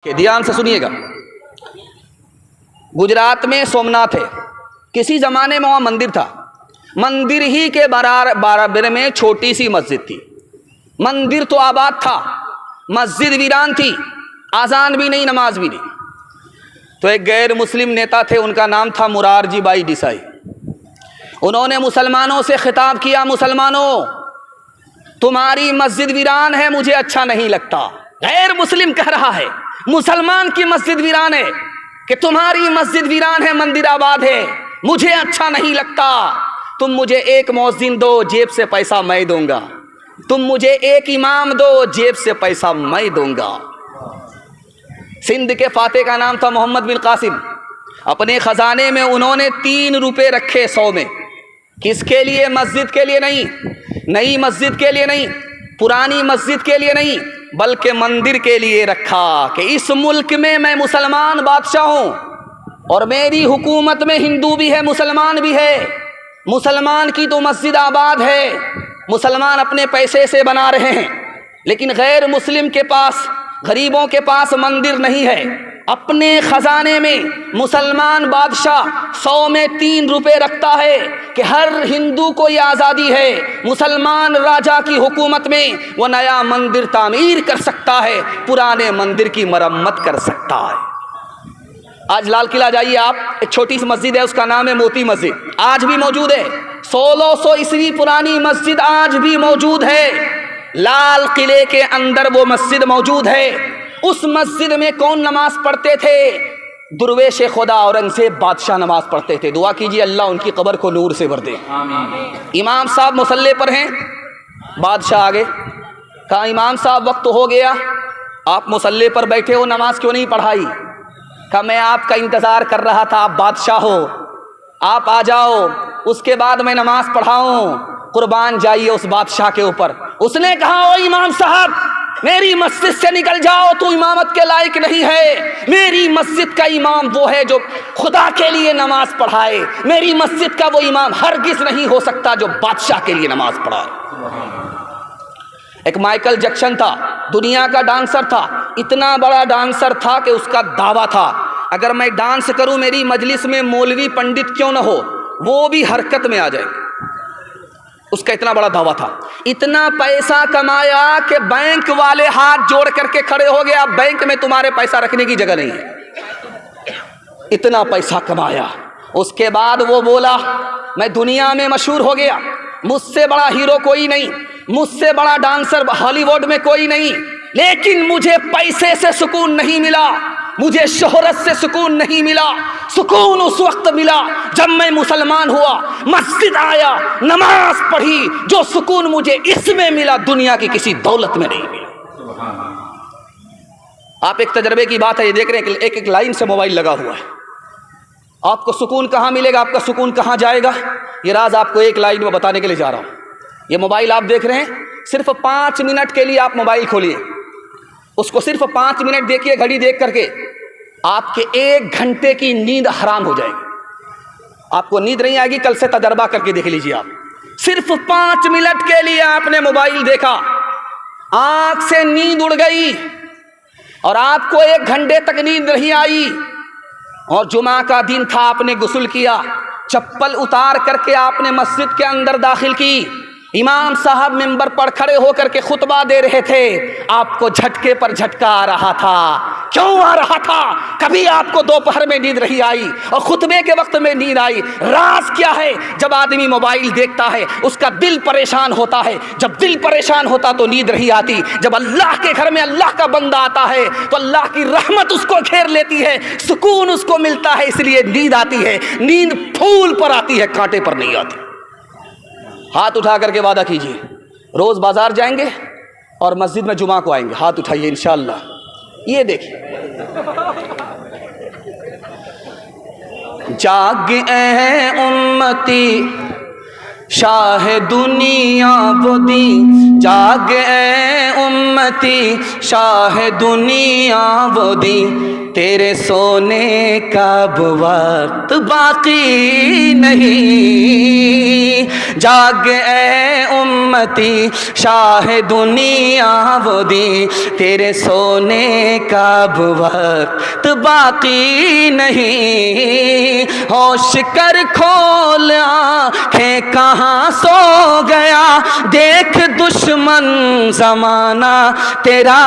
کہ دھیان سے سنیے گا، گجرات میں سومناتھ ہے، کسی زمانے میں وہاں مندر تھا، مندر ہی کے برابر میں چھوٹی سی مسجد تھی، مندر تو آباد تھا، مسجد ویران تھی، آذان بھی نہیں نماز بھی نہیں۔ تو ایک غیر مسلم نیتا تھے، ان کا نام تھا مورارجی بھائی دیسائی۔ انہوں نے مسلمانوں سے خطاب کیا، مسلمانوں تمہاری مسجد ویران ہے، مجھے اچھا نہیں لگتا۔ غیر مسلم کہہ رہا ہے، مسلمان کی مسجد ویران ہے کہ تمہاری مسجد ویران ہے، مندر آباد ہے، مجھے اچھا نہیں لگتا۔ تم مجھے ایک مؤذن دو، جیب سے پیسہ میں دوں گا، تم مجھے ایک امام دو، جیب سے پیسہ میں دوں گا۔ سندھ کے فاتح کا نام تھا محمد بن قاسم۔ اپنے خزانے میں انہوں نے 3 روپے رکھے 100 میں، کس کے لیے؟ مسجد کے لیے نہیں، نئی مسجد کے لیے نہیں، پرانی مسجد کے لیے نہیں، بلکہ مندر کے لیے رکھا کہ اس ملک میں میں مسلمان بادشاہ ہوں اور میری حکومت میں ہندو بھی ہے، مسلمان بھی ہے، مسلمان کی تو مسجد آباد ہے، مسلمان اپنے پیسے سے بنا رہے ہیں، لیکن غیر مسلم کے پاس، غریبوں کے پاس مندر نہیں ہے۔ اپنے خزانے میں مسلمان بادشاہ 100 میں 3 روپے رکھتا ہے کہ ہر ہندو کو یہ آزادی ہے، مسلمان راجا کی حکومت میں وہ نیا مندر تعمیر کر سکتا ہے، پرانے مندر کی مرمت کر سکتا ہے۔ آج لال قلعہ جائیے آپ، ایک چھوٹی سی مسجد ہے، اس کا نام ہے موتی مسجد، آج بھی موجود ہے، 1600 عیسوی پرانی مسجد آج بھی موجود ہے، لال قلعے کے اندر وہ مسجد موجود ہے۔ اس مسجد میں کون نماز پڑھتے تھے؟ درویش خدا اورنگزیب بادشاہ نماز پڑھتے تھے۔ دعا کیجیے اللہ ان کی قبر کو نور سے بھر دے۔ امام صاحب مصلی پر ہیں، بادشاہ آگے کہا امام صاحب وقت ہو گیا، آپ مصلی پر بیٹھے ہو، نماز کیوں نہیں پڑھائی؟ کہا میں آپ کا انتظار کر رہا تھا، آپ بادشاہ ہو، آپ آ جاؤ، اس کے بعد میں نماز پڑھاؤں، قربان جائیے اس بادشاہ کے اوپر۔ اس نے کہا او امام صاحب میری مسجد سے نکل جاؤ، تو امامت کے لائق نہیں ہے، میری مسجد کا امام وہ ہے جو خدا کے لیے نماز پڑھائے، میری مسجد کا وہ امام ہرگز نہیں ہو سکتا جو بادشاہ کے لیے نماز پڑھائے۔ ایک مائیکل جیکسن تھا، دنیا کا ڈانسر تھا، اتنا بڑا ڈانسر تھا کہ اس کا دعویٰ تھا اگر میں ڈانس کروں میری مجلس میں مولوی پنڈت کیوں نہ ہو وہ بھی حرکت میں آ جائے، اس کا اتنا بڑا دعویٰ تھا۔ اتنا پیسہ کمایا کہ بینک والے ہاتھ جوڑ کر کے کھڑے ہو گیا، بینک میں تمہارے پیسہ رکھنے کی جگہ نہیں ہے، اتنا پیسہ کمایا۔ اس کے بعد وہ بولا میں دنیا میں مشہور ہو گیا، مجھ سے بڑا ہیرو کوئی نہیں، مجھ سے بڑا ڈانسر ہالی ووڈ میں کوئی نہیں، لیکن مجھے پیسے سے سکون نہیں ملا، مجھے شہرت سے سکون نہیں ملا، سکون اس وقت ملا جب میں مسلمان ہوا، مسجد آیا، نماز پڑھی، جو سکون مجھے اس میں ملا دنیا کی کسی دولت میں نہیں ملا۔ آپ ایک تجربے کی بات ہے، یہ دیکھ رہے ہیں ایک ایک لائن سے موبائل لگا ہوا ہے، آپ کو سکون کہاں ملے گا، آپ کا سکون کہاں جائے گا، یہ راز آپ کو ایک لائن میں بتانے کے لیے جا رہا ہوں۔ یہ موبائل آپ دیکھ رہے ہیں، صرف 5 منٹ کے لیے آپ موبائل کھولیے، اس کو صرف 5 منٹ دیکھیے گھڑی دیکھ کر کے، آپ کے 1 گھنٹے کی نیند حرام ہو جائے گی، آپ کو نیند نہیں آئے گی، کل سے تجربہ کر کے دیکھ لیجیے آپ، صرف 5 منٹ کے لیے آپ نے موبائل دیکھا، آنکھ سے نیند اڑ گئی اور آپ کو 1 گھنٹے تک نیند نہیں آئی، اور جمعہ کا دن تھا، آپ نے غسل کیا، چپل اتار کر کے آپ نے مسجد کے اندر داخل کی، امام صاحب منبر پر کھڑے ہو کر کے خطبہ دے رہے تھے، آپ کو جھٹکے پر جھٹکا آ رہا تھا۔ کیوں آ رہا تھا؟ کبھی آپ کو دوپہر میں نیند نہیں آئی اور خطبے کے وقت میں نیند آئی۔ راز کیا ہے؟ جب آدمی موبائل دیکھتا ہے اس کا دل پریشان ہوتا ہے، جب دل پریشان ہوتا تو نیند نہیں آتی، جب اللہ کے گھر میں اللہ کا بندہ آتا ہے تو اللہ کی رحمت اس کو گھیر لیتی ہے، سکون اس کو ملتا ہے، اس لیے نیند آتی ہے۔ نیند پھول پر آتی ہے، کانٹے پر نہیں آتی۔ ہاتھ اٹھا کر کے وعدہ کیجیے روز بازار جائیں گے اور مسجد میں جمعہ کو آئیں گے، ہاتھ اٹھائیے انشاءاللہ۔ یہ دیکھیں، جاگ اے امتی شاہ دنیا وہ دی، جاگ اے امتی شاہ دنیا وہ دی، تیرے سونے کا اب وقت باقی نہیں، جاگ اے امتی شاہ دنیا وہ دی، تیرے سونے کا اب وقت باقی نہیں، ہوش کر کھول آنکھیں کہاں سو گیا، دیکھ دشمن زمانہ تیرا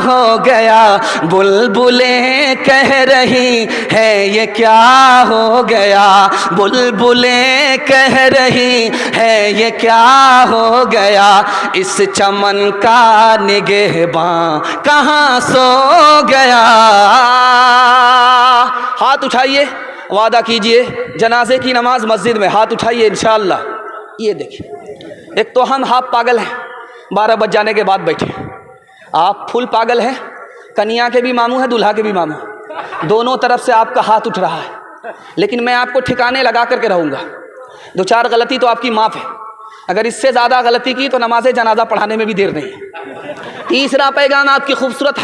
ہو گیا، بلبلیں کہہ رہی ہے یہ کیا ہو گیا، بلبلیں کہہ رہی ہے یہ کیا ہو گیا، اس چمن کا نگہباں کہاں سو گیا۔ ہاتھ اٹھائیے، وعدہ کیجئے جنازے کی نماز مسجد میں، ہاتھ اٹھائیے انشاءاللہ۔ یہ دیکھیں، ایک تو ہم ہاف پاگل ہیں، 12 بج جانے کے بعد بیٹھے، آپ فل پاگل ہیں، کنیا کے بھی ماموں ہیں دولہا کے بھی ماموں، دونوں طرف سے آپ کا ہاتھ اٹھ رہا ہے، لیکن میں آپ کو ٹھکانے لگا کر کے رہوں گا، 2-4 غلطی تو آپ کی معاف ہے، اگر اس سے زیادہ غلطی کی تو نماز جنازہ پڑھانے میں بھی دیر نہیں ہے۔ تیسرا پیغام آپ کی خوبصورت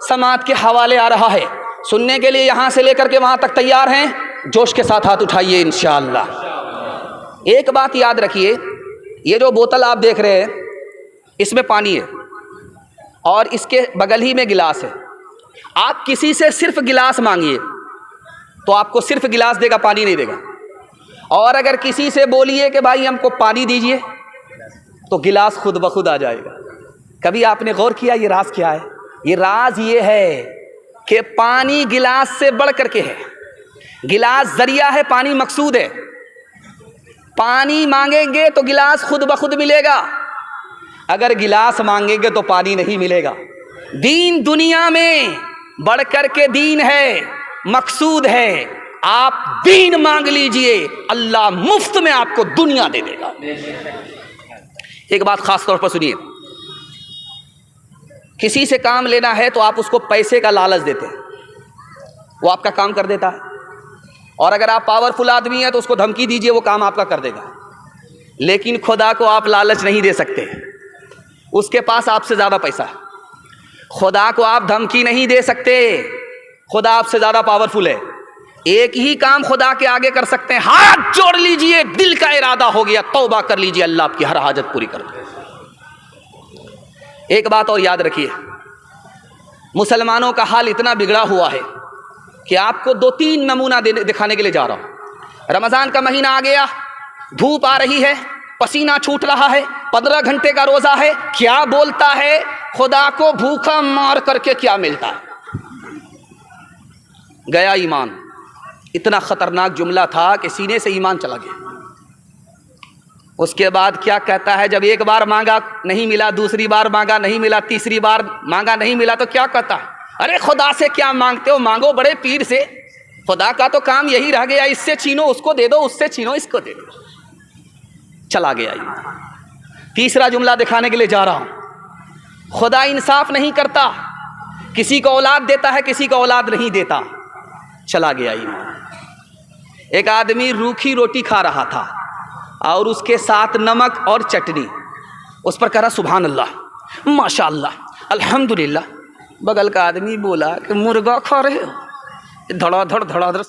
سماعت کے حوالے آ رہا ہے، سننے کے لیے یہاں سے لے کر کے وہاں تک تیار ہیں؟ جوش کے ساتھ ہاتھ اٹھائیے انشاءاللہ۔ ایک بات یاد رکھیے، یہ جو بوتل آپ دیکھ رہے ہیں اس میں پانی ہے اور اس کے بغل ہی میں گلاس ہے، آپ کسی سے صرف گلاس مانگیے تو آپ کو صرف گلاس دے گا، پانی نہیں دے گا، اور اگر کسی سے بولیے کہ بھائی ہم کو پانی دیجئے تو گلاس خود بخود آ جائے گا۔ کبھی آپ نے غور کیا یہ راز کیا ہے؟ یہ راز یہ ہے کہ پانی گلاس سے بڑھ کر کے ہے، گلاس ذریعہ ہے، پانی مقصود ہے، پانی مانگیں گے تو گلاس خود بخود ملے گا، اگر گلاس مانگیں گے تو پانی نہیں ملے گا۔ دین دنیا میں بڑھ کر کے دین ہے، مقصود ہے، آپ دین مانگ لیجئے، اللہ مفت میں آپ کو دنیا دے دے گا۔ ایک بات خاص طور پر سنیے، کسی سے کام لینا ہے تو آپ اس کو پیسے کا لالچ دیتے ہیں، وہ آپ کا کام کر دیتا ہے، اور اگر آپ پاورفل آدمی ہیں تو اس کو دھمکی دیجئے وہ کام آپ کا کر دے گا، لیکن خدا کو آپ لالچ نہیں دے سکتے، اس کے پاس آپ سے زیادہ پیسہ ہے، خدا کو آپ دھمکی نہیں دے سکتے، خدا آپ سے زیادہ پاورفل ہے، ایک ہی کام خدا کے آگے کر سکتے ہیں، ہاتھ جوڑ لیجئے، دل کا ارادہ ہو گیا، توبہ کر لیجئے، اللہ آپ کی ہر حاجت پوری کر دے۔ ایک بات اور یاد رکھیے، مسلمانوں کا حال اتنا بگڑا ہوا ہے کہ آپ کو 2-3 نمونہ دکھانے کے لیے جا رہا ہوں۔ رمضان کا مہینہ آ گیا، دھوپ آ رہی ہے، پسینہ چھوٹ رہا ہے، 15 گھنٹے کا روزہ ہے، کیا بولتا ہے خدا کو بھوکا مار کر کے کیا ملتا ہے؟ گیا ایمان۔ اتنا خطرناک جملہ تھا کہ سینے سے ایمان چلا گیا۔ اس کے بعد کیا کہتا ہے؟ جب ایک بار مانگا نہیں ملا، دوسری بار مانگا نہیں ملا، تیسری بار مانگا نہیں ملا تو کیا کہتا ہے؟ ارے خدا سے کیا مانگتے ہو، مانگو بڑے پیر سے، خدا کا تو کام یہی رہ گیا، اس سے چھینو اس کو دے دو، اس سے چھینو اس کو دے دو۔ چلا گیا ایمان۔ تیسرا جملہ دکھانے کے لیے جا رہا ہوں، خدا انصاف نہیں کرتا، کسی کو اولاد دیتا ہے، کسی کو اولاد نہیں دیتا۔ چلا گیا ایمان۔ ایک آدمی روکھی روٹی کھا رہا تھا اور اس کے ساتھ نمک اور چٹنی، اس پر کہہ رہا سبحان اللہ، ماشاء اللہ، الحمدللہ۔ بغل کا آدمی بولا کہ مرغا کھا رہے ہو؟ دھڑا دھڑ